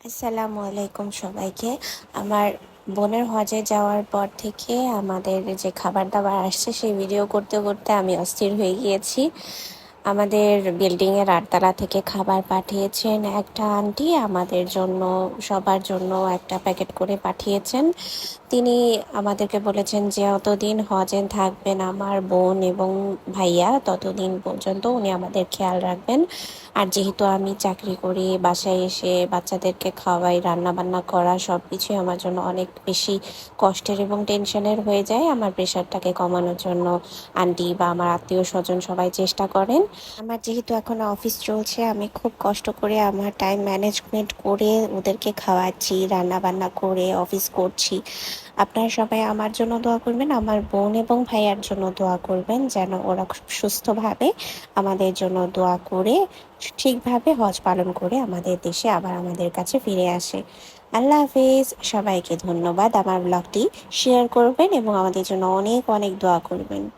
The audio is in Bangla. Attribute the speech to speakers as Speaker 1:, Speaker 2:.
Speaker 1: আসসালামু আলাইকুম সবাইকে। আমার বোনের হজে যাওয়ার পর থেকে আমাদের যে খাবার-দাবার আসছে সেই ভিডিও করতে, করতে আমি অস্থির হয়ে গিয়েছি। আমাদের বিল্ডিংয়ের ৮ তলা থেকে খাবার পাঠিয়েছেন একটা আন্টি আমাদের জন্য, সবার জন্য একটা প্যাকেট করে পাঠিয়েছেন। তিনি আমাদেরকে বলেছেন যে যতদিন হজে থাকবেন আমার বোন এবং ভাইয়া ততদিন পর্যন্ত উনি আমাদের খেয়াল রাখবেন। আর যেহেতু আমি চাকরি করি, বাসায় এসে বাচ্চাদেরকে খাওয়াই, রান্নাবান্না করা সব কিছুই আমার জন্য অনেক বেশি কষ্টের এবং টেনশনের হয়ে যায়। আমার প্রেশারটাকে কমানোর জন্য আন্টি বা আমার আত্মীয়-স্বজন সবাই চেষ্টা করেন। আমার যেহেতু এখন অফিস চলছে, আমি খুব কষ্ট করে আমার টাইম ম্যানেজমেন্ট করে ওদেরকে খাওয়াচ্ছি, রান্নাবান্না করে অফিস করছি। আপনারা সবাই আমার জন্য দোয়া করবেন, আমার বোন এবং ভাইয়ার জন্য দোয়া করবেন যেন ওরা খুব সুস্থভাবে আমাদের জন্য দোয়া করে ঠিকভাবে হজ পালন করে আমাদের দেশে আবার আমাদের কাছে ফিরে আসে। আল্লাহ হাফেজ। সবাইকে ধন্যবাদ। আমার ব্লগটি শেয়ার করবেন এবং আমাদের জন্য অনেক অনেক দোয়া করবেন।